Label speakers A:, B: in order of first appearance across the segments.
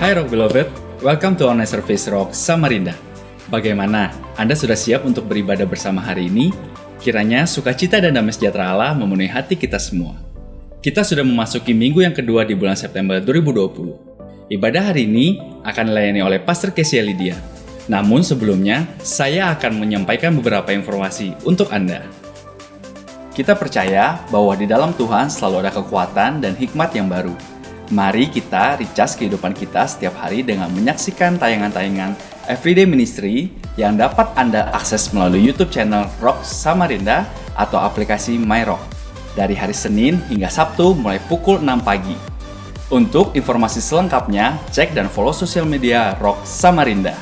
A: Hai Rock Beloved, welcome to online service Rock Samarinda. Bagaimana? Anda sudah siap untuk beribadah bersama hari ini? Kiranya sukacita dan damai sejahtera Allah memenuhi hati kita semua. Kita sudah memasuki minggu yang kedua di bulan September 2020. Ibadah hari ini akan dilayani oleh Pastor Kesia Lydia. Namun sebelumnya, saya akan menyampaikan beberapa informasi untuk Anda. Kita percaya bahwa di dalam Tuhan selalu ada kekuatan dan hikmat yang baru. Mari kita recharge kehidupan kita setiap hari dengan menyaksikan tayangan-tayangan Everyday Ministry yang dapat Anda akses melalui YouTube channel Rock Samarinda atau aplikasi MyRock dari hari Senin hingga Sabtu mulai pukul 6 pagi. Untuk informasi selengkapnya, cek dan follow sosial media Rock Samarinda.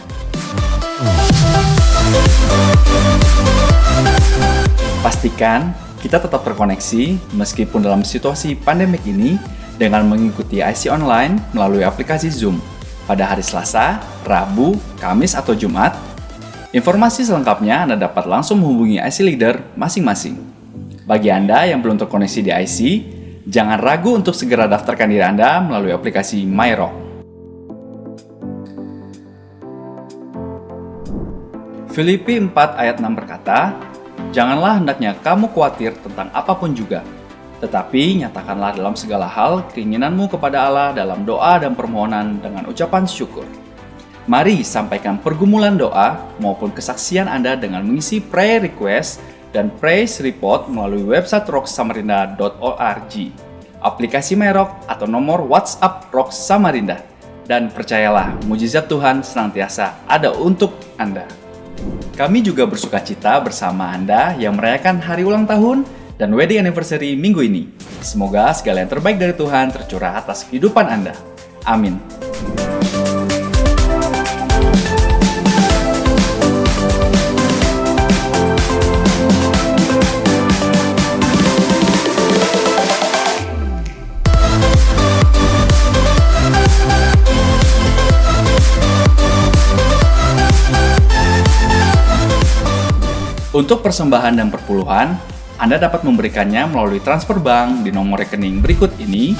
A: Pastikan kita tetap terkoneksi meskipun dalam situasi pandemik ini dengan mengikuti IC online melalui aplikasi Zoom pada hari Selasa, Rabu, Kamis, atau Jumat. Informasi selengkapnya Anda dapat langsung menghubungi IC leader masing-masing. Bagi Anda yang belum terkoneksi di IC, jangan ragu untuk segera daftarkan diri Anda melalui aplikasi MyRock. Filipi 4 ayat 6 berkata, "Janganlah hendaknya kamu khawatir tentang apapun juga, tetapi nyatakanlah dalam segala hal keinginanmu kepada Allah dalam doa dan permohonan dengan ucapan syukur." Mari sampaikan pergumulan doa maupun kesaksian Anda dengan mengisi prayer request dan praise report melalui website rocksamarinda.org, aplikasi MyRock atau nomor WhatsApp Rock Samarinda. Dan percayalah, mujizat Tuhan senantiasa ada untuk Anda. Kami juga bersukacita bersama Anda yang merayakan hari ulang tahun dan wedding anniversary minggu ini. Semoga segala yang terbaik dari Tuhan tercurah atas kehidupan Anda. Amin. Untuk persembahan dan perpuluhan, Anda dapat memberikannya melalui transfer bank di nomor rekening berikut ini.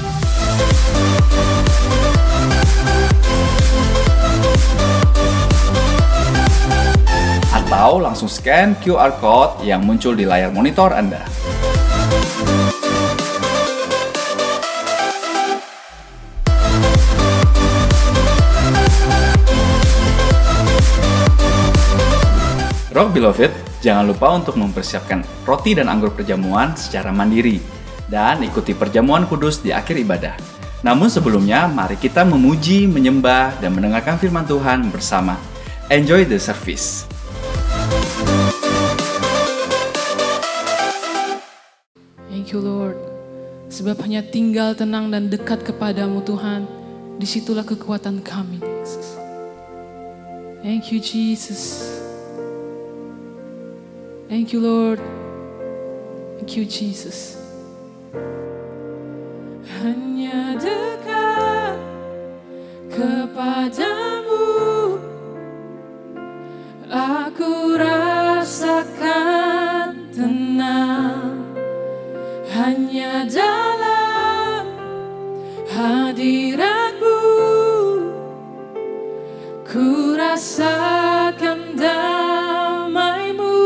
A: Atau langsung scan QR Code yang muncul di layar monitor Anda. Rock Beloved, jangan lupa untuk mempersiapkan roti dan anggur perjamuan secara mandiri dan ikuti perjamuan kudus di akhir ibadah. Namun sebelumnya, mari kita memuji, menyembah, dan mendengarkan firman Tuhan bersama. Enjoy the service.
B: Thank you Lord, sebab hanya tinggal tenang dan dekat kepadamu Tuhan, disitulah kekuatan kami. Thank you Jesus. Thank you Lord. Thank you Jesus. Hanya dekat kepadamu aku rasakan tenang. Hanya dalam hadiratmu ku rasakan damai-Mu.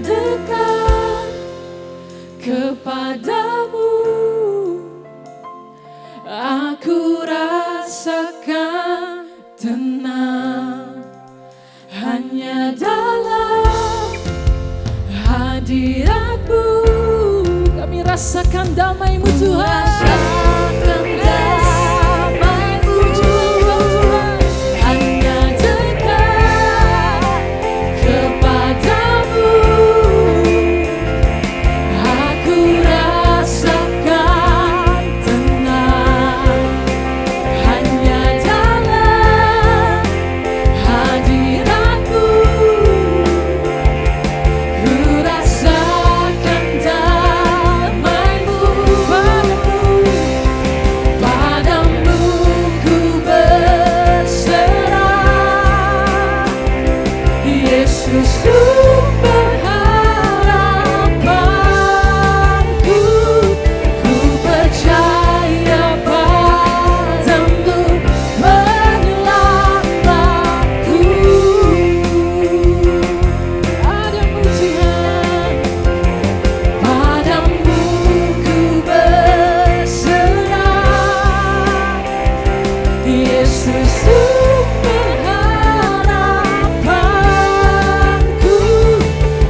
B: dekat kepadamu, aku rasakan tenang hanya dalam hadirat-Mu. Kami rasakan damai-Mu Tuhan. Rasakan damai-Mu Tuhan. Hanya dekat kepadamu, aku rasakan tenang hanya dalam hadirat-Mu. Ku rasakan damai-Mu padamu, ku berserah. Yesus sumber harapanku, ku percaya padamu menyelamatku. Padamu Tuhan, padamu ku berserah. Yesus sumber harapanku,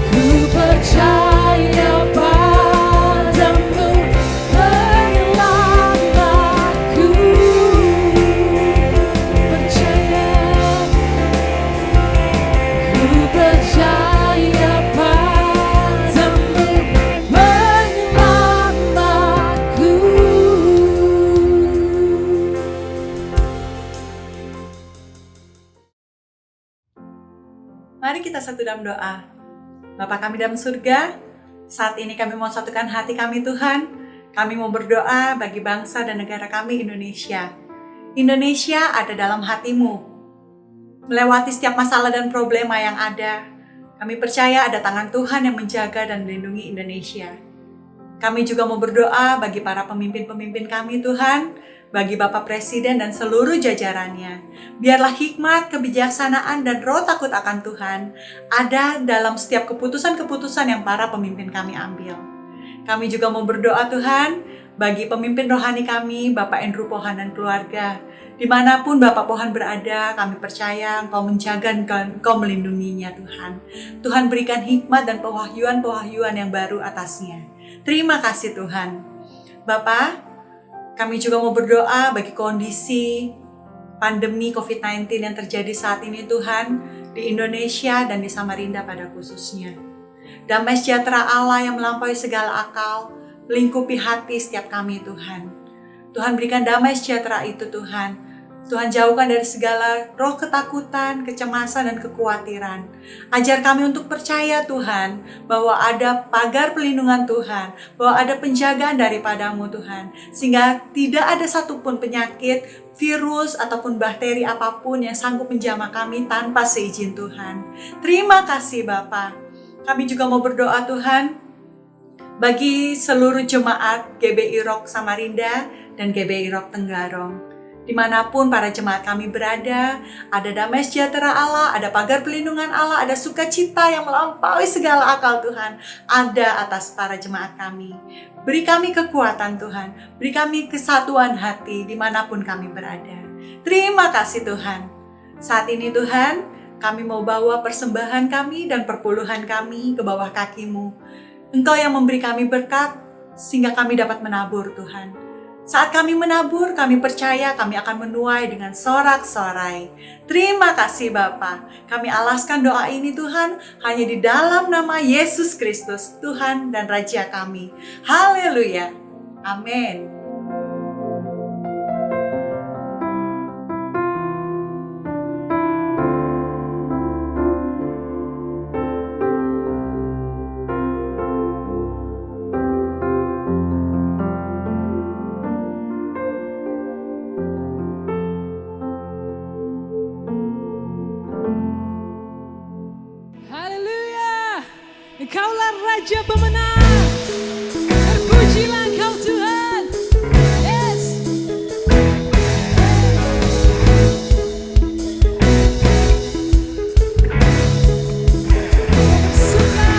B: ku percaya padamu menyelamatku. Percaya, ku percaya padamu menyelamatku.
C: Mari kita satu dalam doa. Bapa kami dalam surga, saat ini kami mau satukan hati kami Tuhan. Kami mau berdoa bagi bangsa dan negara kami Indonesia. Indonesia ada dalam hati-Mu. Melewati setiap masalah dan problema yang ada, kami percaya ada tangan Tuhan yang menjaga dan melindungi Indonesia. Kami juga mau berdoa bagi para pemimpin-pemimpin kami Tuhan, bagi Bapak Presiden dan seluruh jajarannya. Biarlah hikmat, kebijaksanaan, dan roh takut akan Tuhan ada dalam setiap keputusan-keputusan yang para pemimpin kami ambil. Kami juga mau berdoa Tuhan, bagi pemimpin rohani kami, Bapak Andrew Pohan dan keluarga. Dimanapun Bapak Pohan berada, kami percaya Engkau menjaga dan Engkau melindunginya Tuhan. Tuhan berikan hikmat dan pewahyuan-pewahyuan yang baru atasnya. Terima kasih Tuhan. Bapak, kami juga mau berdoa bagi kondisi pandemi COVID-19 yang terjadi saat ini Tuhan, di Indonesia dan di Samarinda pada khususnya. Damai sejahtera Allah yang melampaui segala akal, melingkupi hati setiap kami Tuhan. Tuhan berikan damai sejahtera itu Tuhan. Tuhan jauhkan dari segala roh ketakutan, kecemasan, dan kekhawatiran. Ajar kami untuk percaya Tuhan, bahwa ada pagar pelindungan Tuhan, bahwa ada penjagaan daripada-Mu Tuhan, sehingga tidak ada satupun penyakit, virus, ataupun bakteri apapun yang sanggup menjamah kami tanpa seizin Tuhan. Terima kasih Bapa. Kami juga mau berdoa Tuhan, bagi seluruh jemaat GBI Rock Samarinda dan GBI Rock Tenggarong. Dimanapun para jemaat kami berada, ada damai sejahtera Allah, ada pagar pelindungan Allah, ada sukacita yang melampaui segala akal Tuhan, ada atas para jemaat kami. Beri kami kekuatan Tuhan, beri kami kesatuan hati dimanapun kami berada. Terima kasih Tuhan. Saat ini Tuhan, kami mau bawa persembahan kami dan perpuluhan kami ke bawah kaki-Mu. Engkau yang memberi kami berkat, sehingga kami dapat menabur Tuhan. Saat kami menabur, kami percaya kami akan menuai dengan sorak-sorai. Terima kasih Bapa. Kami alaskan doa ini Tuhan, hanya di dalam nama Yesus Kristus, Tuhan dan Raja kami. Haleluya. Amin.
B: Engkaulah Raja pemenang. Terpujilah Engkau Tuhan. Yes. Suka.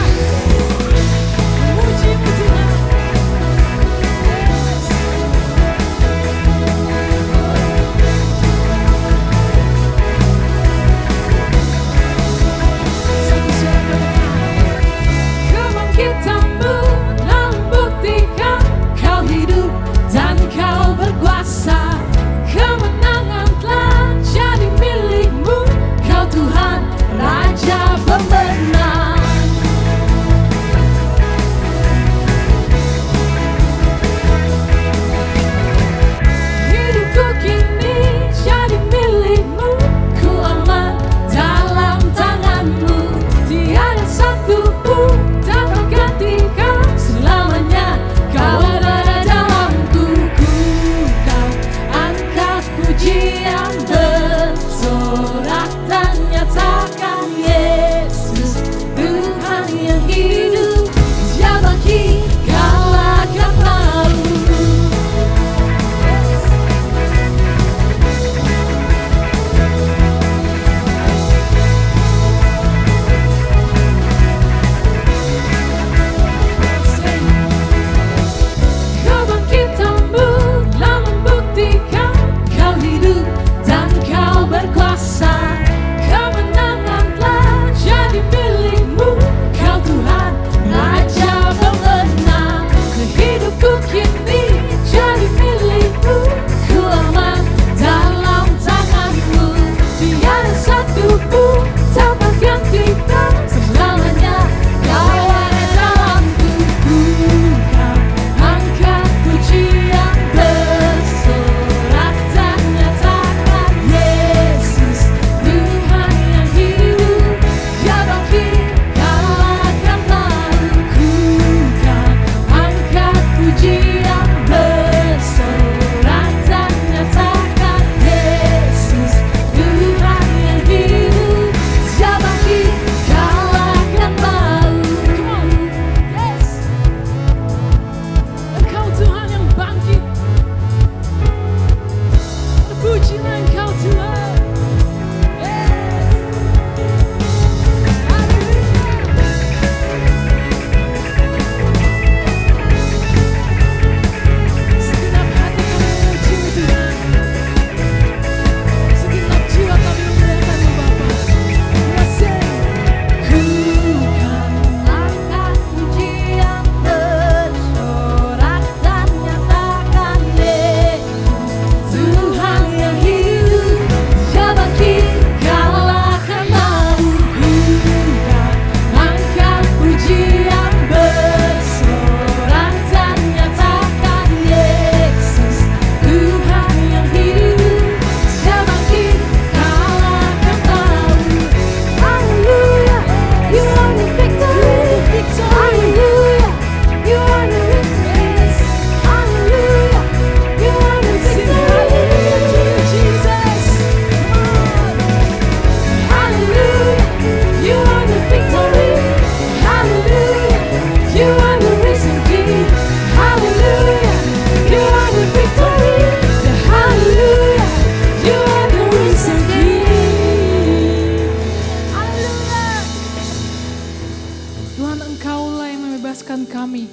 B: Tuhan, Engkaulah yang membebaskan kami,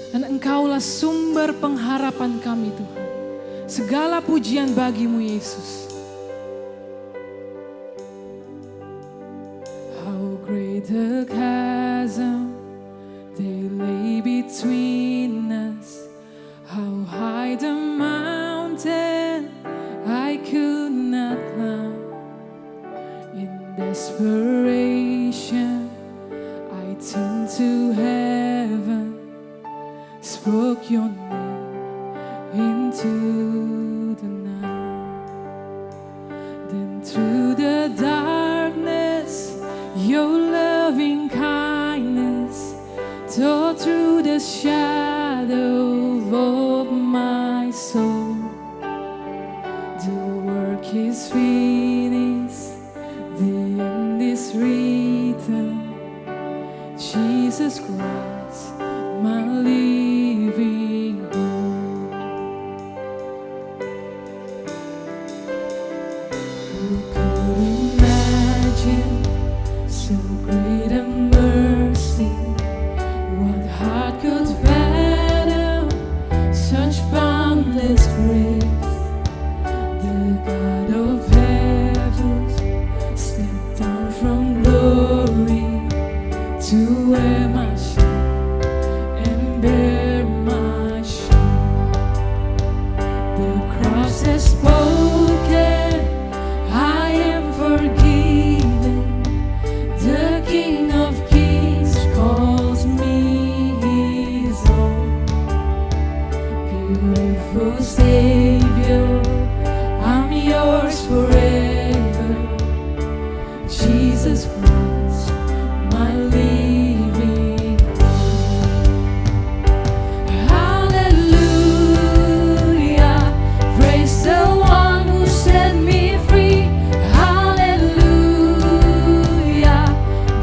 B: dan Engkaulah sumber pengharapan kami Tuhan. Segala pujian bagimu Yesus. How great the chasm they lay between us, how high the mountain I could not climb. In desperation I turned to heaven, spoke your name into the night. Then through the darkness your loving kindness tore through the shadow of my soul. The work is finished, the end is written. Jesus Christ, my living hope. Who could imagine so great a mercy? What heart could fathom such boundless grace? The God of heaven stepped down from glory to wear my shame and bear my shame. The cross has spoken, I am forgiven. The King of Kings calls me his own. Beautiful Savior, I'm yours forever. Jesus Christ, my living hope. Hallelujah, praise the one who set me free. Hallelujah,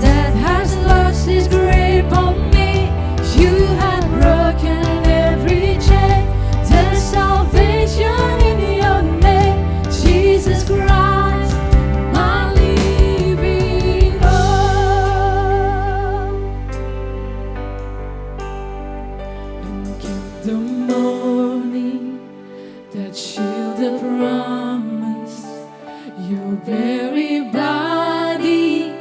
B: that has lost his grip on me. You have broken every chain. There's salvation in your name, Jesus Christ, my living hope. And came the morning that sealed the promise. Your very body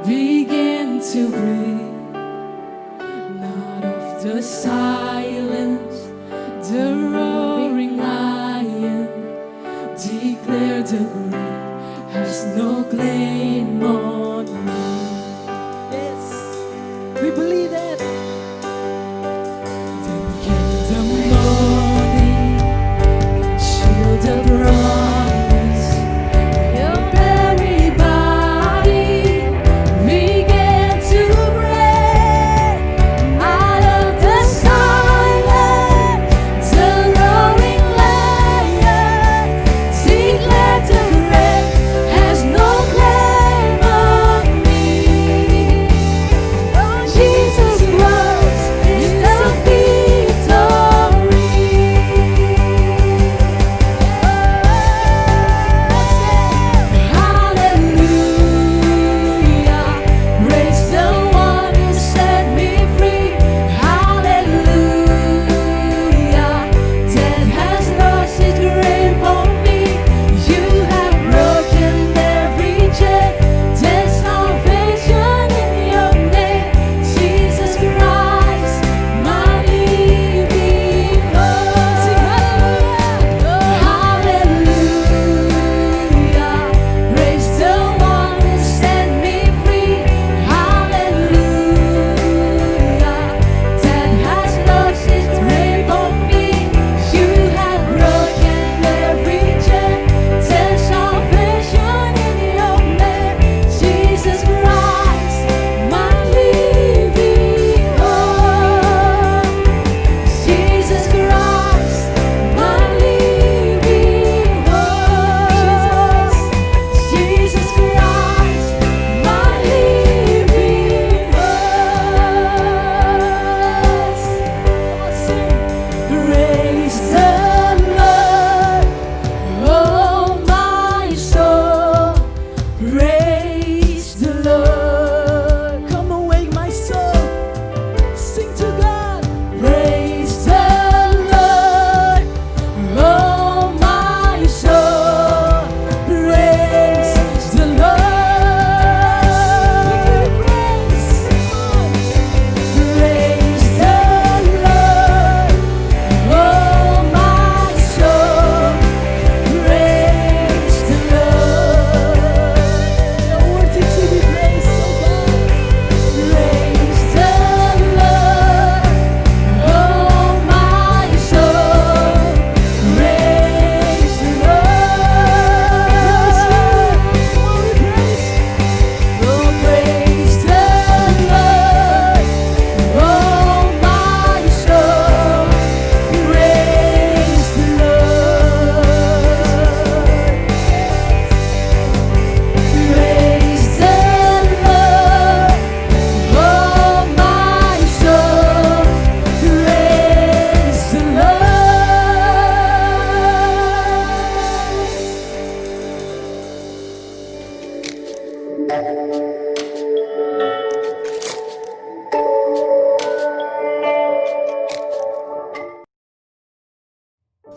B: began to breathe. Not of the silence, the roaring lion declared the grave has no claim on me. Yes, we believe that. Then came the morning, shield the promise. Your very body began to break. Out of the silence,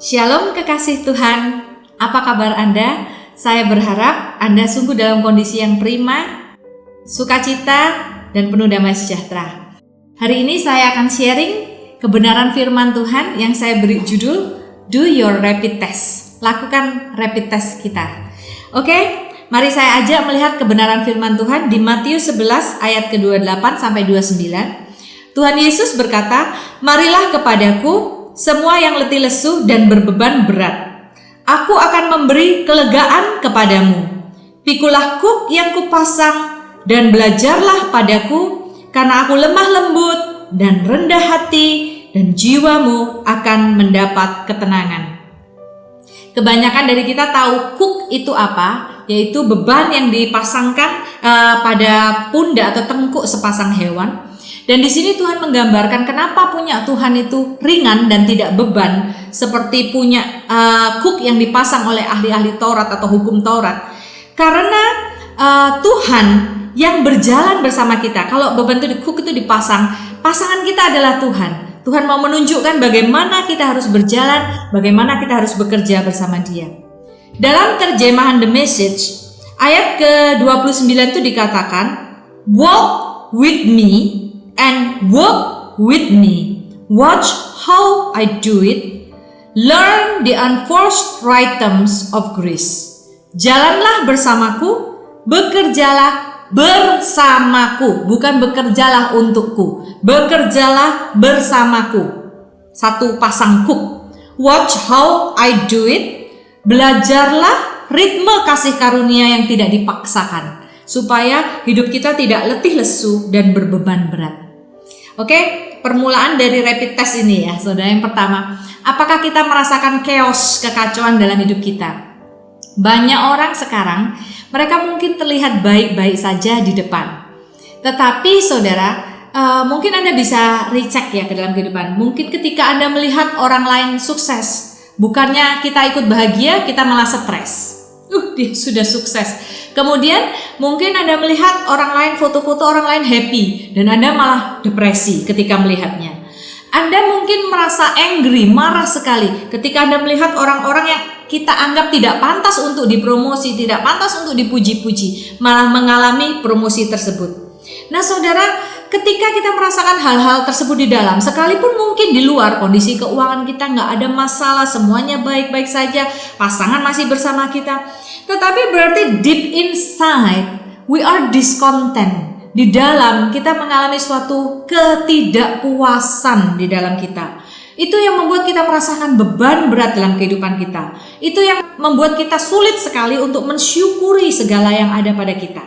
D: Shalom kekasih Tuhan, apa kabar Anda? Saya berharap Anda sungguh dalam kondisi yang prima, sukacita, dan penuh damai sejahtera. Hari ini saya akan sharing kebenaran firman Tuhan yang saya beri judul Do Your Rapid Test. Lakukan rapid test kita. Oke, mari saya ajak melihat kebenaran firman Tuhan di Matius 11 ayat ke-28 sampai 29. Tuhan Yesus berkata, "Marilah kepadaku semua yang letih lesu dan berbeban berat. Aku akan memberi kelegaan kepadamu. Pikulah kuk yang kupasang dan belajarlah padaku, karena aku lemah lembut dan rendah hati, dan jiwamu akan mendapat ketenangan." Kebanyakan dari kita tahu kuk itu apa, yaitu beban yang dipasangkan pada pundak atau tengkuk sepasang hewan. Dan di sini Tuhan menggambarkan kenapa punya Tuhan itu ringan dan tidak beban, seperti punya kuk yang dipasang oleh ahli-ahli Taurat atau hukum Taurat. Karena Tuhan yang berjalan bersama kita. Kalau beban itu kuk itu dipasang, pasangan kita adalah Tuhan. Tuhan mau menunjukkan bagaimana kita harus berjalan, bagaimana kita harus bekerja bersama Dia. Dalam terjemahan The Message, ayat ke-29 itu dikatakan, "Walk with me and work with me. Watch how I do it. Learn the unforced rhythms of grace." Jalanlah bersamaku, bekerjalah bersamaku, bukan bekerjalah untukku, bekerjalah bersamaku. Satu pasang kuk. Watch how I do it. Belajarlah ritme kasih karunia yang tidak dipaksakan, supaya hidup kita tidak letih lesu dan berbeban berat. Oke, permulaan dari rapid test ini ya, saudara. Yang pertama, apakah kita merasakan chaos, kekacauan dalam hidup kita? Banyak orang sekarang, mereka mungkin terlihat baik-baik saja di depan. Tetapi saudara, mungkin Anda bisa recheck ya ke dalam kehidupan. Mungkin ketika Anda melihat orang lain sukses, bukannya kita ikut bahagia, kita malah stres. Dia sudah sukses. Kemudian mungkin Anda melihat orang lain foto-foto orang lain happy dan Anda malah depresi ketika melihatnya. Anda mungkin merasa angry, marah sekali ketika Anda melihat orang-orang yang kita anggap tidak pantas untuk dipromosi, tidak pantas untuk dipuji-puji, malah mengalami promosi tersebut. Nah saudara, ketika kita merasakan hal-hal tersebut di dalam, sekalipun mungkin di luar kondisi keuangan kita nggak ada masalah, semuanya baik-baik saja, pasangan masih bersama kita, tetapi berarti deep inside we are discontent. Di dalam kita mengalami suatu ketidakpuasan di dalam kita. Itu yang membuat kita merasakan beban berat dalam kehidupan kita. Itu yang membuat kita sulit sekali untuk mensyukuri segala yang ada pada kita.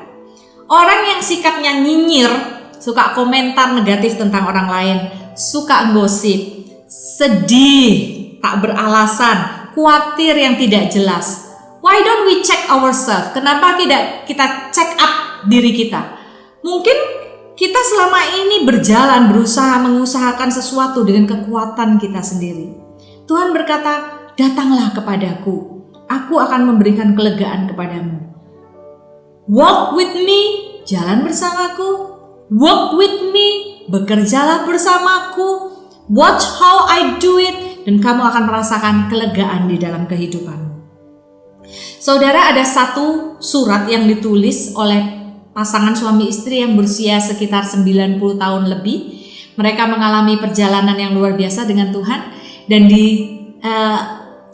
D: Orang yang sikapnya nyinyir, suka komentar negatif tentang orang lain, suka gosip, sedih, tak beralasan, khawatir yang tidak jelas. Why don't we check ourselves? Kenapa tidak kita check up diri kita? Mungkin kita selama ini berjalan berusaha mengusahakan sesuatu dengan kekuatan kita sendiri. Tuhan berkata, "Datanglah kepadaku, aku akan memberikan kelegaan kepadamu. Walk with me, jalan bersamaku. Walk with me, bekerjalah bersamaku. Watch how I do it, dan kamu akan merasakan kelegaan di dalam kehidupanmu." Saudara, ada satu surat yang ditulis oleh pasangan suami istri yang berusia sekitar 90 tahun lebih. Mereka mengalami perjalanan yang luar biasa dengan Tuhan. Dan di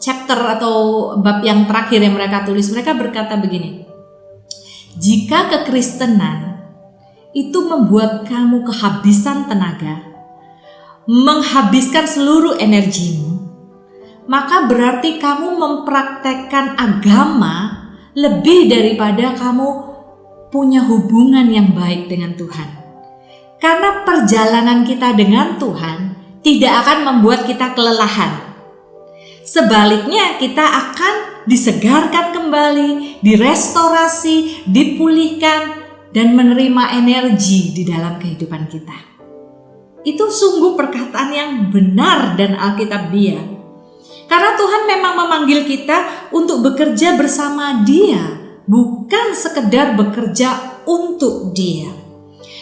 D: chapter atau bab yang terakhir yang mereka tulis, mereka berkata begini, "Jika kekristenan itu membuat kamu kehabisan tenaga, menghabiskan seluruh energimu, maka berarti kamu mempraktekkan agama lebih daripada kamu punya hubungan yang baik dengan Tuhan." Karena perjalanan kita dengan Tuhan tidak akan membuat kita kelelahan. Sebaliknya, kita akan disegarkan kembali, direstorasi, dipulihkan, dan menerima energi di dalam kehidupan kita. Itu sungguh perkataan yang benar dan alkitabiah. Karena Tuhan memang memanggil kita untuk bekerja bersama Dia, bukan sekedar bekerja untuk Dia.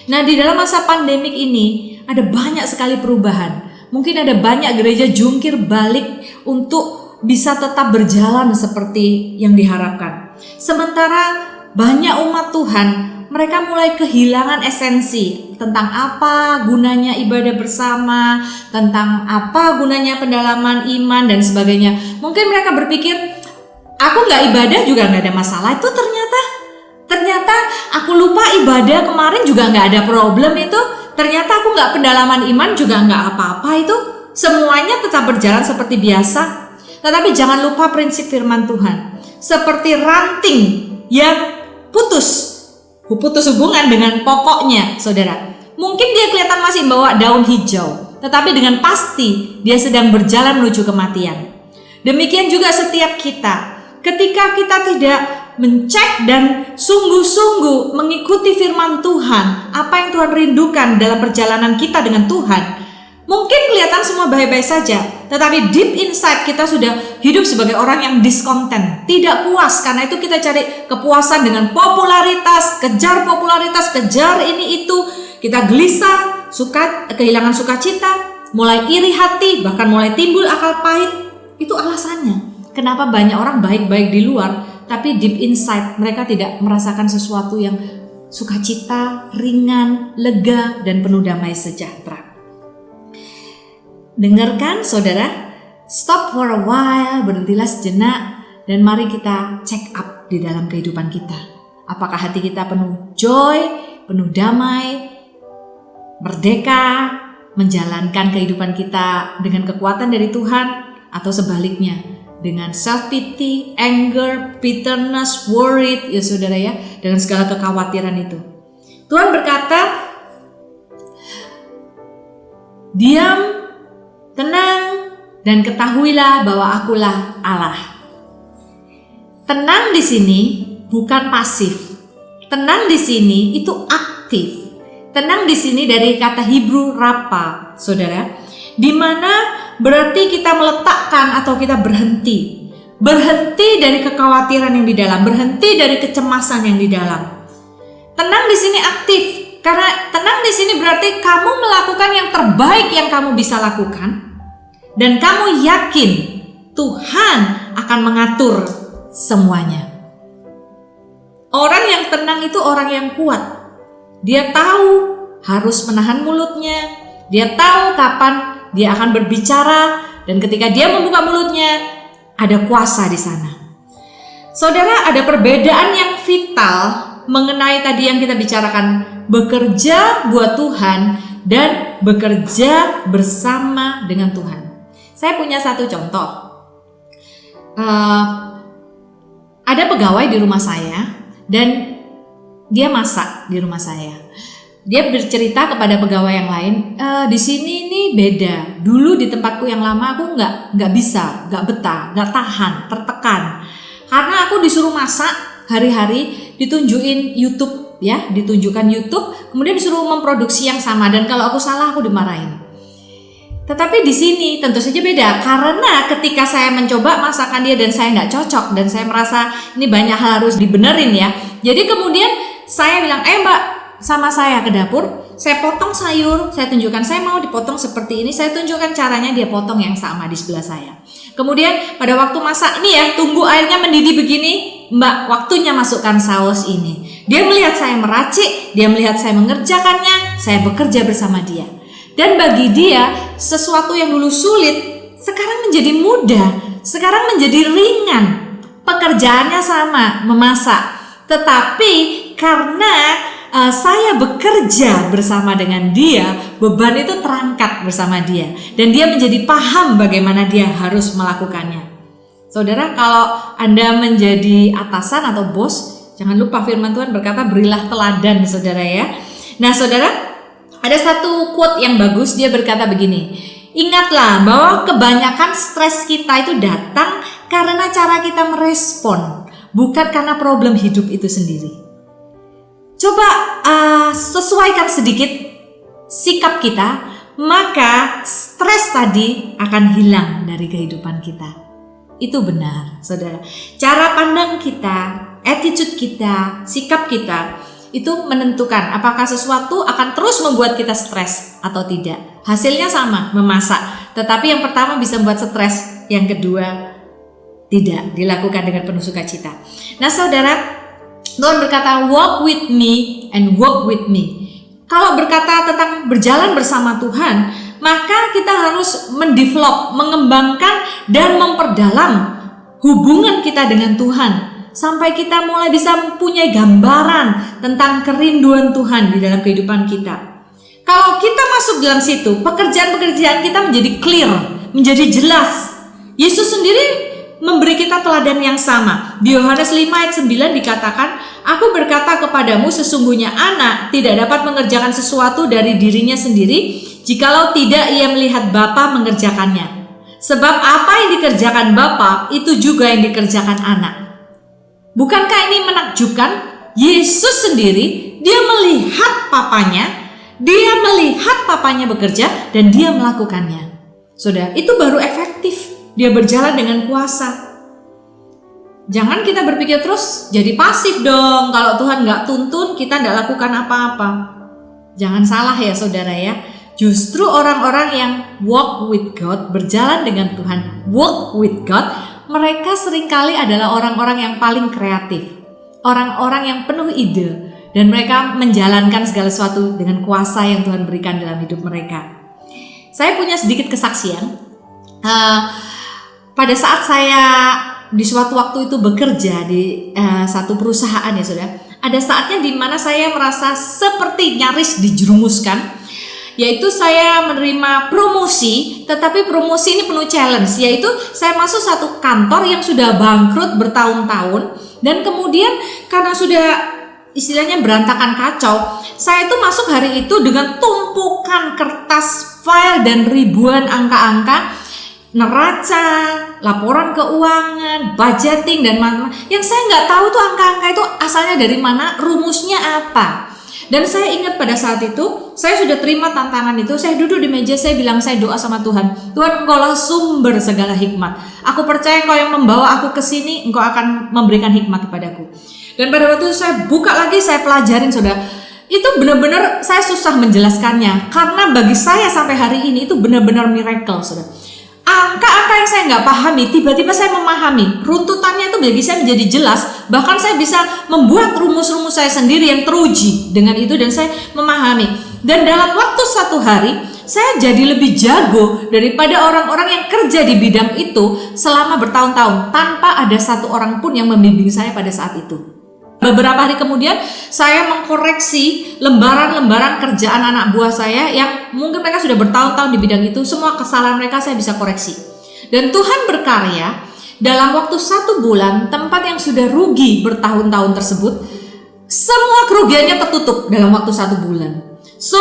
D: Nah, di dalam masa pandemik ini ada banyak sekali perubahan. Mungkin ada banyak gereja jungkir balik untuk bisa tetap berjalan seperti yang diharapkan. Sementara banyak umat Tuhan, mereka mulai kehilangan esensi tentang apa gunanya ibadah bersama, tentang apa gunanya pendalaman iman dan sebagainya. Mungkin mereka berpikir, aku gak ibadah juga gak ada masalah. Itu ternyata aku lupa ibadah kemarin juga gak ada problem itu. Ternyata aku gak pendalaman iman juga gak apa-apa itu. Semuanya tetap berjalan seperti biasa. Tetapi jangan lupa prinsip firman Tuhan. Seperti ranting yang putus hubungan dengan pokoknya, saudara. Mungkin dia kelihatan masih bawa daun hijau, tetapi dengan pasti dia sedang berjalan menuju kematian. Demikian juga setiap kita. Ketika kita tidak mencek dan sungguh-sungguh mengikuti firman Tuhan, apa yang Tuhan rindukan dalam perjalanan kita dengan Tuhan, mungkin kelihatan semua baik-baik saja, tetapi deep inside kita sudah hidup sebagai orang yang discontent, tidak puas. Karena itu kita cari kepuasan dengan popularitas, kejar ini itu. Kita gelisah, kehilangan sukacita, mulai iri hati, bahkan mulai timbul akal pahit. Itu alasannya. Kenapa banyak orang baik-baik di luar, tapi deep inside mereka tidak merasakan sesuatu yang sukacita, ringan, lega, dan penuh damai sejahtera. Dengarkan saudara, stop for a while, berhentilah sejenak, dan mari kita check up di dalam kehidupan kita. Apakah hati kita penuh joy, penuh damai, merdeka, menjalankan kehidupan kita dengan kekuatan dari Tuhan, atau sebaliknya, dengan self-pity, anger, bitterness, worried, ya saudara ya, dengan segala kekhawatiran itu. Tuhan berkata, diam, tenang, dan ketahuilah bahwa akulah Allah. Tenang di sini bukan pasif. Tenang di sini itu aktif. Tenang di sini dari kata Hebrew rapa, saudara, di mana berarti kita meletakkan atau kita berhenti. Berhenti dari kekhawatiran yang di dalam, berhenti dari kecemasan yang di dalam. Tenang di sini aktif. Karena tenang di sini berarti kamu melakukan yang terbaik yang kamu bisa lakukan. Dan kamu yakin Tuhan akan mengatur semuanya. Orang yang tenang itu orang yang kuat. Dia tahu harus menahan mulutnya. Dia tahu kapan dia akan berbicara. Dan ketika dia membuka mulutnya, ada kuasa di sana. Saudara, ada perbedaan yang vital mengenai tadi yang kita bicarakan. Bekerja buat Tuhan dan bekerja bersama dengan Tuhan. Saya punya satu contoh. Ada pegawai di rumah saya dan dia masak di rumah saya. Dia bercerita kepada pegawai yang lain, di sini nih beda. Dulu di tempatku yang lama aku nggak bisa, nggak betah, nggak tahan, tertekan. Karena aku disuruh masak hari-hari, ditunjukin YouTube, ya, ditunjukkan YouTube, kemudian disuruh memproduksi yang sama. Dan kalau aku salah aku dimarahin. Tetapi di sini tentu saja beda, karena ketika saya mencoba masakan dia dan saya nggak cocok dan saya merasa ini banyak hal harus dibenerin ya. Jadi kemudian saya bilang, Mbak, sama saya ke dapur, saya potong sayur, saya tunjukkan saya mau dipotong seperti ini, saya tunjukkan caranya, dia potong yang sama di sebelah saya. Kemudian pada waktu masak ini ya, tunggu airnya mendidih begini, Mbak, waktunya masukkan saus ini. Dia melihat saya meracik, dia melihat saya mengerjakannya, saya bekerja bersama dia. Dan bagi dia, sesuatu yang dulu sulit, sekarang menjadi mudah, sekarang menjadi ringan. Pekerjaannya sama, memasak. Tetapi karena saya bekerja bersama dengan dia, beban itu terangkat bersama dia. Dan dia menjadi paham bagaimana dia harus melakukannya. Saudara, kalau Anda menjadi atasan atau bos, jangan lupa firman Tuhan berkata, berilah teladan, saudara ya. Nah, saudara, ada satu quote yang bagus, dia berkata begini, ingatlah bahwa kebanyakan stres kita itu datang karena cara kita merespon, bukan karena problem hidup itu sendiri. Coba sesuaikan sedikit sikap kita, maka stres tadi akan hilang dari kehidupan kita. Itu benar, saudara. Cara pandang kita, attitude kita, sikap kita, itu menentukan apakah sesuatu akan terus membuat kita stres atau tidak. Hasilnya sama, memasak. Tetapi yang pertama bisa membuat stres, yang kedua Tidak, dilakukan dengan penuh sukacita. Nah saudara, Tuhan berkata walk with me and walk with me. Kalau berkata tentang berjalan bersama Tuhan, maka kita harus mendevelop, mengembangkan dan memperdalam hubungan kita dengan Tuhan sampai kita mulai bisa mempunyai gambaran tentang kerinduan Tuhan di dalam kehidupan kita. Kalau kita masuk dalam situ, pekerjaan-pekerjaan kita menjadi clear, menjadi jelas. Yesus sendiri memberi kita teladan yang sama. Di Yohanes 5 ayat 9 dikatakan, Aku berkata kepadamu, sesungguhnya anak tidak dapat mengerjakan sesuatu dari dirinya sendiri jikalau tidak ia melihat Bapa mengerjakannya. Sebab apa yang dikerjakan Bapa itu juga yang dikerjakan anak. Bukankah ini menakjubkan? Yesus sendiri, dia melihat papanya bekerja dan dia melakukannya. Saudara, itu baru efektif. Dia berjalan dengan kuasa. Jangan kita berpikir terus jadi pasif dong. Kalau Tuhan gak tuntun, kita gak lakukan apa-apa. Jangan salah ya saudara ya. Justru orang-orang yang walk with God, berjalan dengan Tuhan, walk with God, mereka seringkali adalah orang-orang yang paling kreatif. Orang-orang yang penuh ide. Dan mereka menjalankan segala sesuatu dengan kuasa yang Tuhan berikan dalam hidup mereka. Saya punya sedikit kesaksian. Pada saat saya di suatu waktu itu bekerja di satu perusahaan ya saudara, ada saatnya di mana saya merasa seperti nyaris dijerumuskan, yaitu saya menerima promosi, tetapi promosi ini penuh challenge, yaitu saya masuk satu kantor yang sudah bangkrut bertahun-tahun, dan kemudian karena sudah istilahnya berantakan kacau, saya itu masuk hari itu dengan tumpukan kertas, file dan ribuan angka-angka, neraca, laporan keuangan, budgeting dan macam-macam. Yang saya nggak tahu tuh angka-angka itu asalnya dari mana, rumusnya apa. Dan saya ingat pada saat itu, saya sudah terima tantangan itu, saya duduk di meja, saya bilang, saya doa sama Tuhan. Tuhan, Engkaulah sumber segala hikmat. Aku percaya Engkau yang membawa aku ke sini, Engkau akan memberikan hikmat kepadaku. Dan pada waktu itu saya buka lagi, saya pelajarin saudara. Itu benar-benar saya susah menjelaskannya, karena bagi saya sampai hari ini itu benar-benar miracle saudara. Angka-angka yang saya nggak pahami, tiba-tiba saya memahami. Runtutannya itu bagi saya menjadi jelas. Bahkan saya bisa membuat rumus-rumus saya sendiri yang teruji dengan itu, dan saya memahami. Dan dalam waktu 1 hari, saya jadi lebih jago daripada orang-orang yang kerja di bidang itu selama bertahun-tahun, tanpa ada satu orang pun yang membimbing saya pada saat itu. Beberapa hari kemudian saya mengkoreksi lembaran-lembaran kerjaan anak buah saya yang mungkin mereka sudah bertahun-tahun di bidang itu. Semua kesalahan mereka saya bisa koreksi. Dan Tuhan berkarya dalam waktu 1 bulan, tempat yang sudah rugi bertahun-tahun tersebut, semua kerugiannya tertutup dalam waktu 1 bulan. So,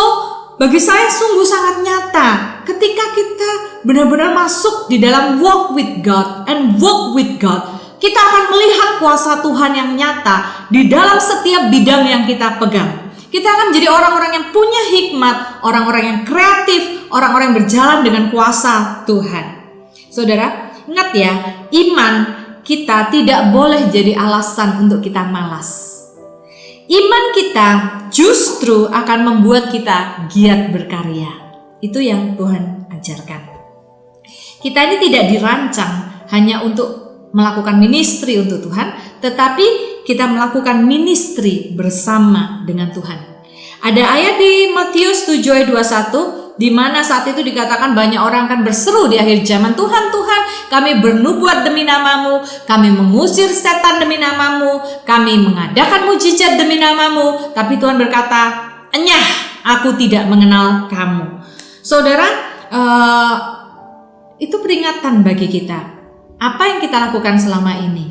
D: bagi saya sungguh sangat nyata ketika kita benar-benar masuk di dalam walk with God and walk with God, kita akan melihat kuasa Tuhan yang nyata di dalam setiap bidang yang kita pegang. Kita akan menjadi orang-orang yang punya hikmat, orang-orang yang kreatif, orang-orang yang berjalan dengan kuasa Tuhan. Saudara, ingat ya, iman kita tidak boleh jadi alasan untuk kita malas. Iman kita justru akan membuat kita giat berkarya. Itu yang Tuhan ajarkan. Kita ini tidak dirancang hanya untuk melakukan ministry untuk Tuhan, tetapi kita melakukan ministry bersama dengan Tuhan. Ada ayat di Matius 7 ayat 21, di mana saat itu dikatakan banyak orang akan berseru di akhir zaman, Tuhan, Tuhan, kami bernubuat demi namamu, kami mengusir setan demi namamu, kami mengadakan mujizat demi namamu, tapi Tuhan berkata, enyah, aku tidak mengenal kamu. Saudara, itu peringatan bagi kita. Apa yang kita lakukan selama ini?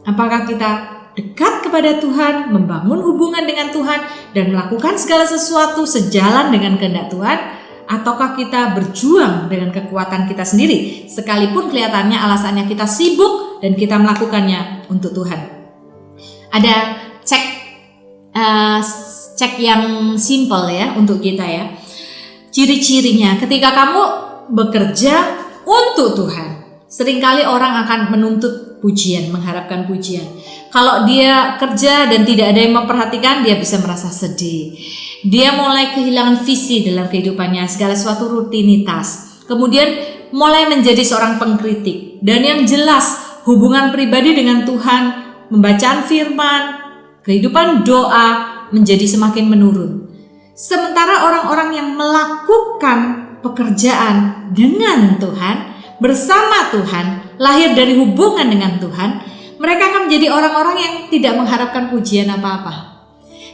D: Apakah kita dekat kepada Tuhan, membangun hubungan dengan Tuhan, dan melakukan segala sesuatu sejalan dengan kehendak Tuhan? Ataukah kita berjuang dengan kekuatan kita sendiri, sekalipun kelihatannya alasannya kita sibuk dan kita melakukannya untuk Tuhan? Ada cek yang simple ya untuk kita ya. Ciri-cirinya ketika kamu bekerja untuk Tuhan, seringkali orang akan menuntut pujian, mengharapkan pujian. Kalau dia kerja dan tidak ada yang memperhatikan, dia bisa merasa sedih. Dia mulai kehilangan visi dalam kehidupannya, segala sesuatu rutinitas. Kemudian mulai menjadi seorang pengkritik. Dan yang jelas, hubungan pribadi dengan Tuhan, pembacaan firman, kehidupan doa menjadi semakin menurun. Sementara orang-orang yang melakukan pekerjaan dengan Tuhan, bersama Tuhan, lahir dari hubungan dengan Tuhan, mereka akan menjadi orang-orang yang tidak mengharapkan pujian apa-apa.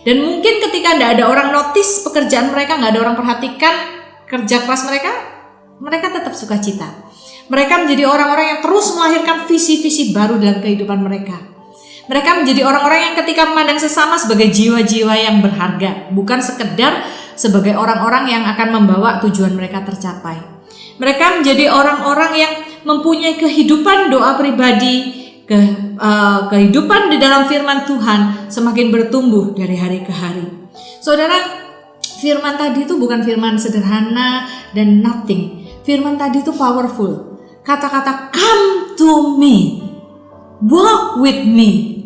D: Dan mungkin ketika tidak ada orang notice pekerjaan mereka, nggak ada orang perhatikan kerja keras mereka, mereka tetap sukacita. Mereka menjadi orang-orang yang terus melahirkan visi-visi baru dalam kehidupan mereka. Mereka menjadi orang-orang yang ketika memandang sesama sebagai jiwa-jiwa yang berharga, bukan sekedar sebagai orang-orang yang akan membawa tujuan mereka tercapai. Mereka menjadi orang-orang yang mempunyai kehidupan doa pribadi, kehidupan di dalam firman Tuhan semakin bertumbuh dari hari ke hari. Saudara, firman tadi itu bukan firman sederhana dan nothing. Firman tadi itu powerful. Kata-kata come to me, walk with me,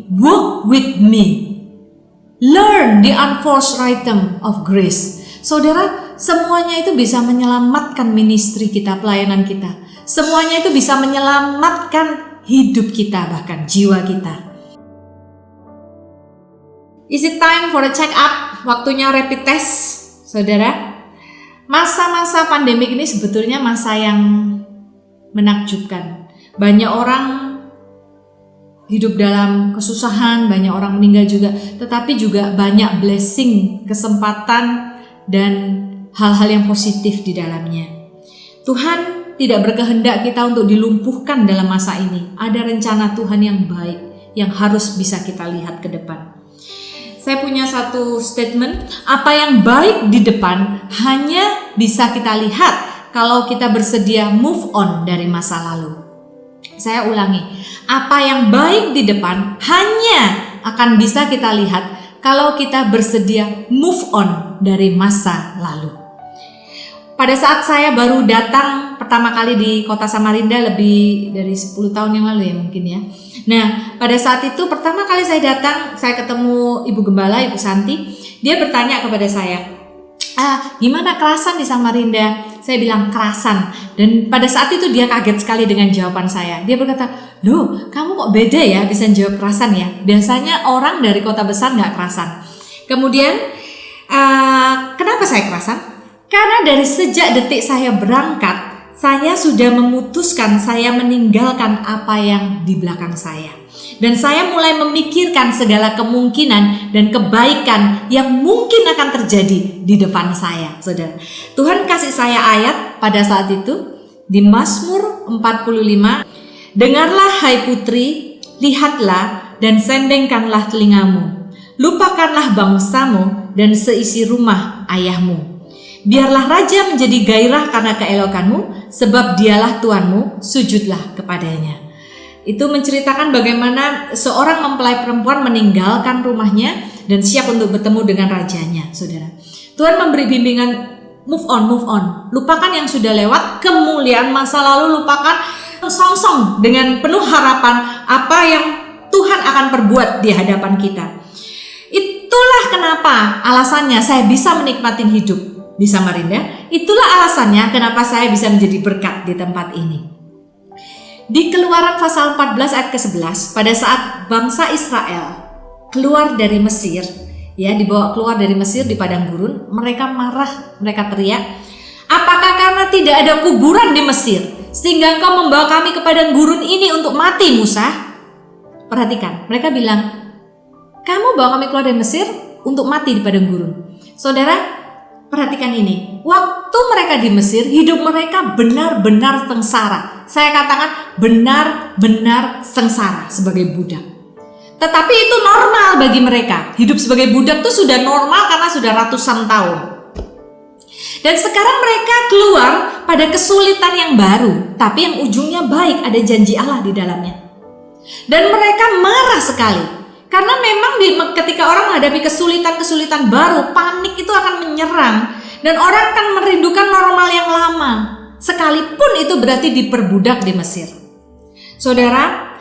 D: learn the unforced rhythm of grace. Saudara, semuanya itu bisa menyelamatkan ministry kita, pelayanan kita. Semuanya itu bisa menyelamatkan hidup kita, bahkan jiwa kita. Is it time for a check up? Waktunya rapid test, saudara. Masa-masa pandemik ini sebetulnya masa yang menakjubkan. Banyak orang hidup dalam kesusahan, banyak orang meninggal juga, tetapi juga banyak blessing, kesempatan, dan hal-hal yang positif di dalamnya. Tuhan tidak berkehendak kita untuk dilumpuhkan dalam masa ini. Ada rencana Tuhan yang baik yang harus bisa kita lihat ke depan. Saya punya satu statement, apa yang baik di depan hanya bisa kita lihat kalau kita bersedia move on dari masa lalu. Saya ulangi, apa yang baik di depan hanya akan bisa kita lihat kalau kita bersedia move on dari masa lalu. Pada saat saya baru datang pertama kali di kota Samarinda lebih dari 10 tahun yang lalu ya mungkin ya. Nah, pada saat itu pertama kali saya datang, saya ketemu Ibu Gembala, Ibu Santi. Dia bertanya kepada saya, gimana kerasan di Samarinda? Saya bilang kerasan. Dan pada saat itu dia kaget sekali dengan jawaban saya. Dia berkata, loh kamu kok beda ya bisa jawab kerasan ya? Biasanya orang dari kota besar gak kerasan. Kemudian, kenapa saya kerasan? Karena dari sejak detik saya berangkat, saya sudah memutuskan saya meninggalkan apa yang di belakang saya. Dan saya mulai memikirkan segala kemungkinan dan kebaikan yang mungkin akan terjadi di depan saya, saudara. Tuhan kasih saya ayat pada saat itu di Mazmur 45. Dengarlah hai putri, lihatlah dan sendengkanlah telingamu. Lupakanlah bangsamu dan seisi rumah ayahmu. Biarlah raja menjadi gairah karena keelokanmu, sebab dialah Tuhanmu, sujudlah kepadanya. Itu menceritakan bagaimana seorang mempelai perempuan meninggalkan rumahnya dan siap untuk bertemu dengan rajanya, saudara. Tuhan memberi bimbingan move on. Lupakan yang sudah lewat, kemuliaan masa lalu lupakan, songsong dengan penuh harapan apa yang Tuhan akan perbuat di hadapan kita. Itulah kenapa alasannya saya bisa menikmati hidup di Samarinda. Itulah alasannya kenapa saya bisa menjadi berkat di tempat ini. Di Keluaran pasal 14 ayat ke-11, pada saat bangsa Israel keluar dari Mesir, ya dibawa keluar dari Mesir di padang gurun, mereka marah, mereka teriak, apakah karena tidak ada kuburan di Mesir sehingga engkau membawa kami ke padang gurun ini untuk mati, Musa? Perhatikan, mereka bilang, kamu bawa kami keluar dari Mesir untuk mati di padang gurun. Saudara, perhatikan ini, waktu mereka di Mesir, hidup mereka benar-benar sengsara. Saya katakan benar-benar sengsara sebagai budak. Tetapi itu normal bagi mereka. Hidup sebagai budak itu sudah normal karena sudah ratusan tahun. Dan sekarang mereka keluar pada kesulitan yang baru, tapi yang ujungnya baik, ada janji Allah di dalamnya. Dan mereka marah sekali. Karena memang ketika orang menghadapi kesulitan-kesulitan baru, panik itu akan menyerang. Dan orang akan merindukan normal yang lama. Sekalipun itu berarti diperbudak di Mesir. Saudara,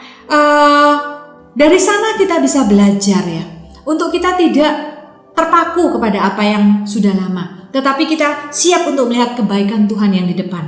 D: dari sana kita bisa belajar ya. Untuk kita tidak terpaku kepada apa yang sudah lama. Tetapi kita siap untuk melihat kebaikan Tuhan yang di depan.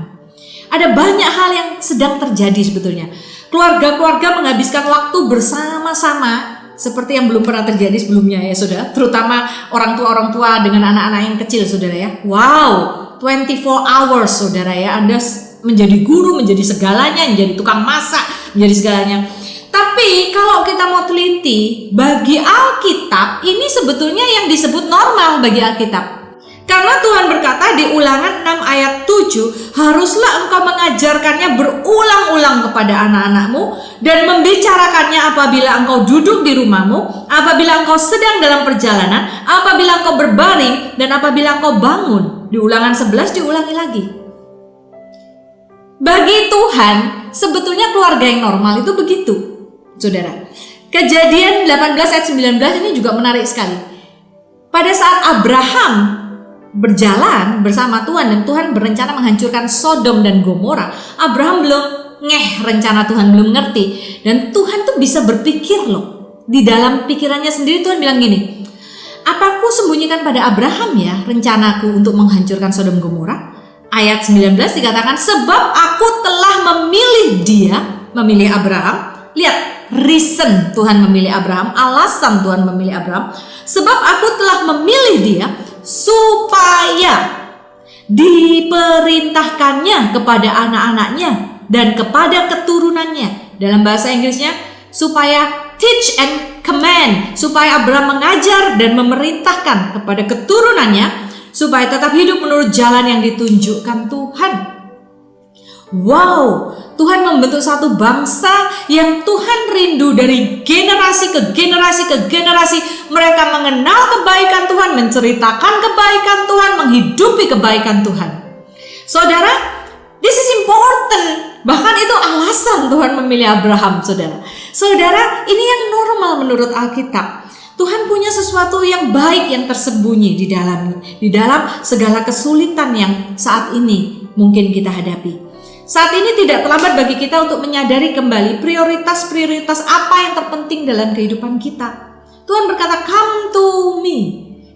D: Ada banyak hal yang sedang terjadi sebetulnya. Keluarga-keluarga menghabiskan waktu bersama-sama seperti yang belum pernah terjadi sebelumnya ya saudara. Terutama orang tua dengan anak-anak yang kecil saudara ya. Wow, 24 hours saudara ya. Anda menjadi guru, menjadi segalanya, menjadi tukang masak, menjadi segalanya. Tapi kalau kita mau teliti, bagi Alkitab ini sebetulnya yang disebut normal bagi Alkitab. Karena Tuhan berkata di Ulangan 6 ayat 7, haruslah engkau mengajarkannya berulang-ulang kepada anak-anakmu dan membicarakannya apabila engkau duduk di rumahmu, apabila engkau sedang dalam perjalanan, apabila engkau berbaring, dan apabila engkau bangun. Di Ulangan 11 diulangi lagi. Bagi Tuhan, sebetulnya keluarga yang normal itu begitu, saudara. Kejadian 18 ayat 19 ini juga menarik sekali. Pada saat Abraham berjalan bersama Tuhan dan Tuhan berencana menghancurkan Sodom dan Gomora, Abraham belum rencana Tuhan, belum ngerti. Dan Tuhan tuh bisa berpikir loh. Di dalam pikirannya sendiri Tuhan bilang gini, apa aku sembunyikan pada Abraham ya rencanaku untuk menghancurkan Sodom Gomora? Ayat 19 dikatakan, sebab aku telah memilih dia, memilih Abraham. Lihat, reason Tuhan memilih Abraham, alasan Tuhan memilih Abraham. Sebab aku telah memilih dia supaya diperintahkannya kepada anak-anaknya dan kepada keturunannya. Dalam bahasa Inggrisnya, supaya teach and command, supaya Abraham mengajar dan memerintahkan kepada keturunannya supaya tetap hidup menurut jalan yang ditunjukkan Tuhan. Wow, Tuhan membentuk satu bangsa yang Tuhan rindu dari generasi ke generasi ke generasi. Mereka mengenal kebaikan Tuhan, menceritakan kebaikan Tuhan, menghidupi kebaikan Tuhan. Saudara, this is important. Bahkan itu alasan Tuhan memilih Abraham, saudara. Saudara, ini yang normal menurut Alkitab. Tuhan punya sesuatu yang baik yang tersembunyi di dalam segala kesulitan yang saat ini mungkin kita hadapi. Saat ini tidak terlambat bagi kita untuk menyadari kembali prioritas-prioritas apa yang terpenting dalam kehidupan kita. Tuhan berkata, come to me,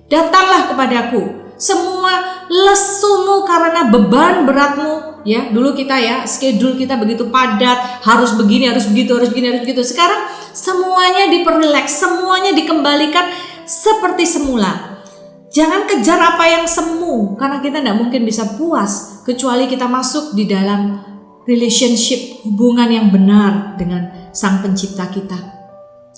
D: datanglah kepadaku. Semua lesumu karena beban beratmu. Ya, dulu kita ya, schedule kita begitu padat, harus begini, harus begitu, harus begini, harus begitu. Sekarang semuanya diperrelax, semuanya dikembalikan seperti semula. Jangan kejar apa yang semu, karena kita tidak mungkin bisa puas kecuali kita masuk di dalam relationship, hubungan yang benar dengan Sang Pencipta kita.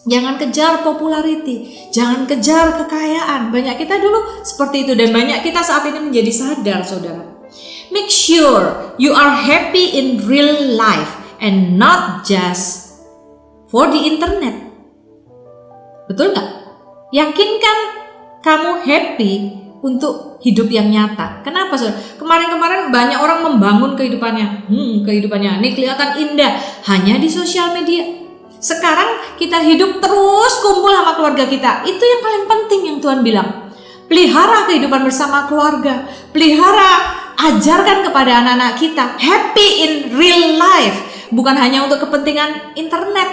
D: Jangan kejar popularity, jangan kejar kekayaan. Banyak kita dulu seperti itu dan banyak kita saat ini menjadi sadar, saudara. Make sure you are happy in real life and not just for the internet. Betul nggak? Yakinkan kamu happy untuk hidup yang nyata. Kenapa, saudara? Kemarin-kemarin banyak orang membangun kehidupannya. Kehidupannya ini kelihatan indah hanya di sosial media. Sekarang kita hidup terus kumpul sama keluarga kita. Itu yang paling penting yang Tuhan bilang. Pelihara kehidupan bersama keluarga. Pelihara, ajarkan kepada anak-anak kita happy in real life, bukan hanya untuk kepentingan internet.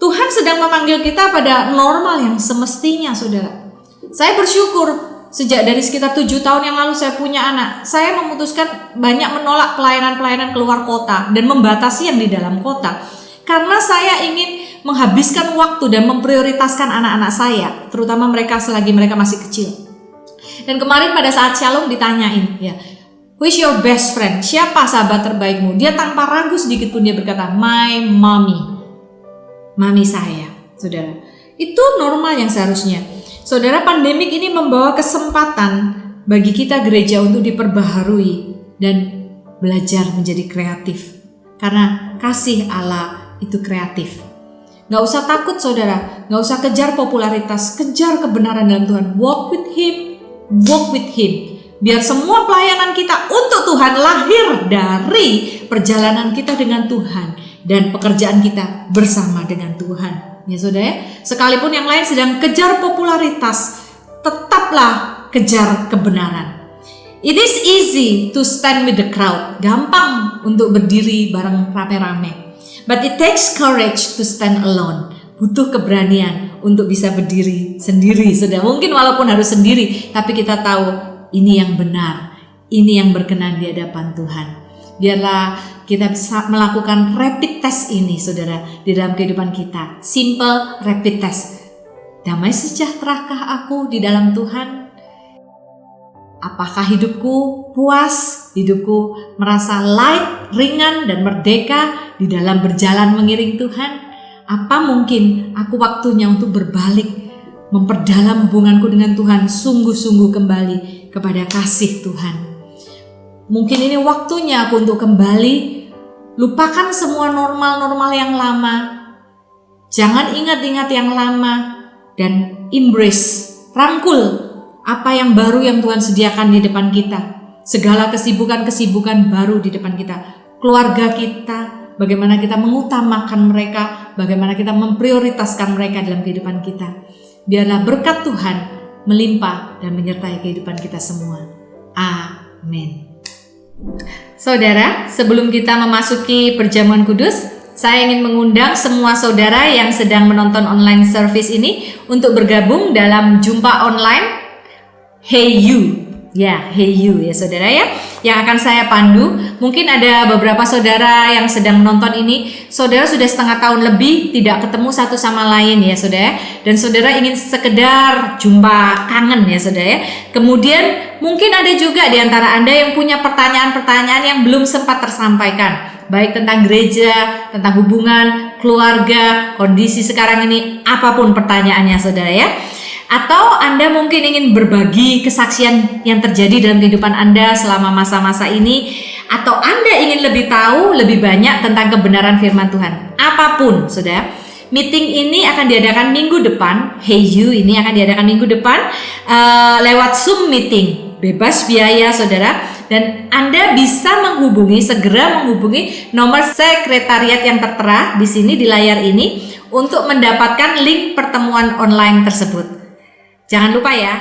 D: Tuhan sedang memanggil kita pada normal yang semestinya, saudara. Saya bersyukur sejak dari sekitar 7 tahun yang lalu saya punya anak. Saya memutuskan banyak menolak pelayanan-pelayanan keluar kota dan membatasi yang di dalam kota. Karena saya ingin menghabiskan waktu dan memprioritaskan anak-anak saya, terutama mereka selagi mereka masih kecil. Dan kemarin pada saat Shalom ditanyain, ya, who is your best friend? Siapa sahabat terbaikmu? Dia tanpa ragu sedikit pun dia berkata, my mommy. Mami saya, saudara. Itu normal yang seharusnya. Saudara, pandemik ini membawa kesempatan bagi kita gereja untuk diperbaharui dan belajar menjadi kreatif. Karena kasih Allah itu kreatif. Gak usah takut, saudara. Gak usah kejar popularitas. Kejar kebenaran dalam Tuhan. Walk with Him. Walk with Him. Biar semua pelayanan kita untuk Tuhan lahir dari perjalanan kita dengan Tuhan. Dan pekerjaan kita bersama dengan Tuhan. Ya saudara, sekalipun yang lain sedang kejar popularitas, tetaplah kejar kebenaran. It is easy to stand with the crowd. Gampang untuk berdiri bareng rame-rame. But it takes courage to stand alone. Butuh keberanian untuk bisa berdiri sendiri. Saudara, mungkin walaupun harus sendiri, tapi kita tahu ini yang benar, ini yang berkenan di hadapan Tuhan. Biarlah kita bisa melakukan rapid test ini, saudara, di dalam kehidupan kita. Simple rapid test. Damai sejahterakah aku di dalam Tuhan? Apakah hidupku puas? Hidupku merasa light, ringan, dan merdeka di dalam berjalan mengiring Tuhan? Apa mungkin aku waktunya untuk berbalik, memperdalam hubunganku dengan Tuhan, sungguh-sungguh kembali kepada kasih Tuhan? Mungkin ini waktunya aku untuk kembali, lupakan semua normal-normal yang lama. Jangan ingat-ingat yang lama dan embrace, rangkul apa yang baru yang Tuhan sediakan di depan kita. Segala kesibukan-kesibukan baru di depan kita. Keluarga kita, bagaimana kita mengutamakan mereka, bagaimana kita memprioritaskan mereka dalam kehidupan kita. Biarlah berkat Tuhan melimpah dan menyertai kehidupan kita semua. Amin. Saudara, sebelum kita memasuki perjamuan kudus, saya ingin mengundang semua saudara yang sedang menonton online service ini untuk bergabung dalam jumpa online Hey You. Ya, Hey You ya saudara ya, yang akan saya pandu. Mungkin ada beberapa saudara yang sedang menonton ini, saudara sudah setengah tahun lebih tidak ketemu satu sama lain ya saudara, dan saudara ingin sekedar jumpa kangen ya saudara ya. Kemudian mungkin ada juga di antara Anda yang punya pertanyaan-pertanyaan yang belum sempat tersampaikan, baik tentang gereja, tentang hubungan, keluarga, kondisi sekarang ini, apapun pertanyaannya saudara ya. Atau Anda mungkin ingin berbagi kesaksian yang terjadi dalam kehidupan Anda selama masa-masa ini, atau Anda ingin lebih tahu lebih banyak tentang kebenaran firman Tuhan. Apapun, saudara, meeting ini akan diadakan minggu depan. Hey You ini akan diadakan minggu depan lewat Zoom meeting, bebas biaya, saudara. Dan Anda bisa segera menghubungi nomor sekretariat yang tertera di sini di layar ini untuk mendapatkan link pertemuan online tersebut. Jangan lupa ya.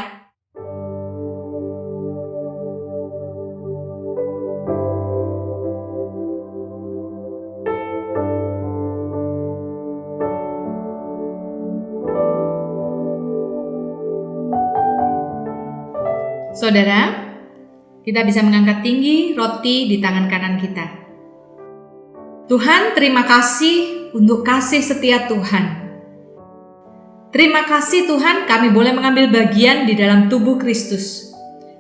D: Saudara, kita bisa mengangkat tinggi roti di tangan kanan kita. Tuhan, terima kasih untuk kasih setia Tuhan. Terima kasih Tuhan, kami boleh mengambil bagian di dalam tubuh Kristus.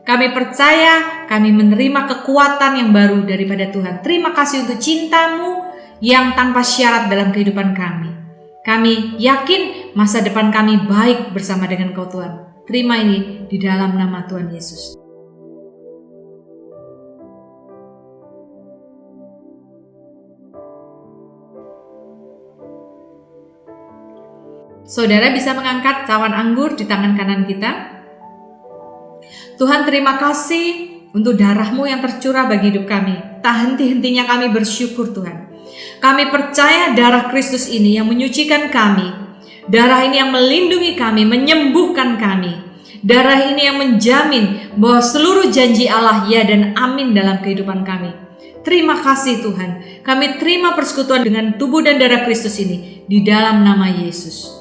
D: Kami percaya, kami menerima kekuatan yang baru daripada Tuhan. Terima kasih untuk cinta-Mu yang tanpa syarat dalam kehidupan kami. Kami yakin masa depan kami baik bersama dengan Kau Tuhan. Terima ini di dalam nama Tuhan Yesus. Saudara bisa mengangkat cawan anggur di tangan kanan kita. Tuhan, terima kasih untuk darah-Mu yang tercurah bagi hidup kami. Tak henti-hentinya kami bersyukur Tuhan. Kami percaya darah Kristus ini yang menyucikan kami. Darah ini yang melindungi kami, menyembuhkan kami. Darah ini yang menjamin bahwa seluruh janji Allah ya dan amin dalam kehidupan kami. Terima kasih Tuhan. Kami terima persekutuan dengan tubuh dan darah Kristus ini di dalam nama Yesus.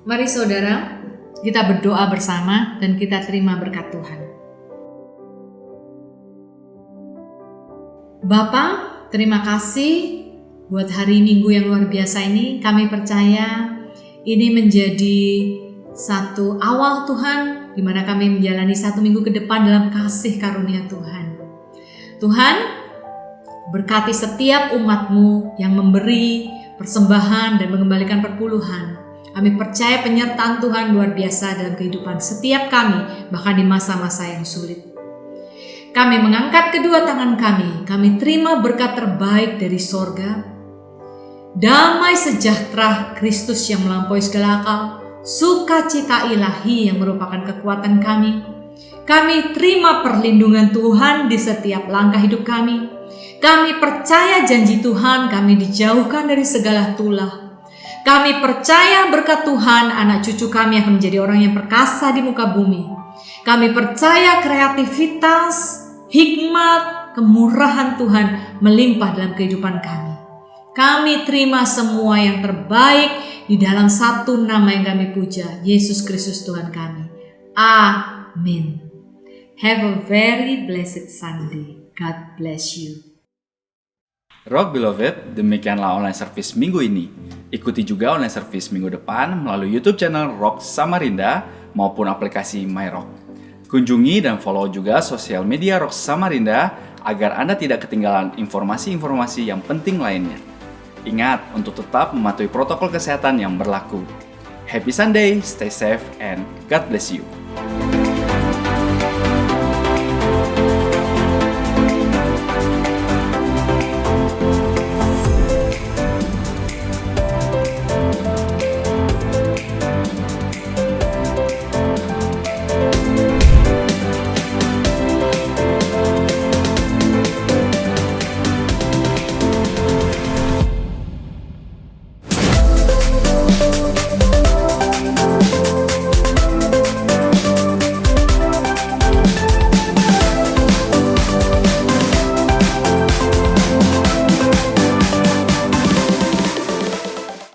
D: Mari saudara, kita berdoa bersama dan kita terima berkat Tuhan. Bapa, terima kasih buat hari Minggu yang luar biasa ini. Kami percaya ini menjadi satu awal Tuhan, di mana kami menjalani satu minggu ke depan dalam kasih karunia Tuhan. Tuhan, berkati setiap umat-Mu yang memberi persembahan dan mengembalikan perpuluhan. Kami percaya penyertaan Tuhan luar biasa dalam kehidupan setiap kami, bahkan di masa-masa yang sulit. Kami mengangkat kedua tangan kami terima berkat terbaik dari sorga. Damai sejahtera Kristus yang melampaui segala akal, sukacita ilahi yang merupakan kekuatan kami. Kami terima perlindungan Tuhan di setiap langkah hidup kami. Kami percaya janji Tuhan, kami dijauhkan dari segala tulah. Kami percaya berkat Tuhan, anak cucu kami akan menjadi orang yang perkasa di muka bumi. Kami percaya kreativitas, hikmat, kemurahan Tuhan melimpah dalam kehidupan kami. Kami terima semua yang terbaik di dalam satu nama yang kami puja, Yesus Kristus Tuhan kami. Amin. Amin. Have a very blessed Sunday. God bless you.
A: Rock Beloved, demikianlah online service minggu ini. Ikuti juga online service minggu depan melalui YouTube channel Rock Samarinda maupun aplikasi MyRock. Kunjungi dan follow juga sosial media Rock Samarinda agar Anda tidak ketinggalan informasi-informasi yang penting lainnya. Ingat untuk tetap mematuhi protokol kesehatan yang berlaku. Happy Sunday, stay safe, and God bless you.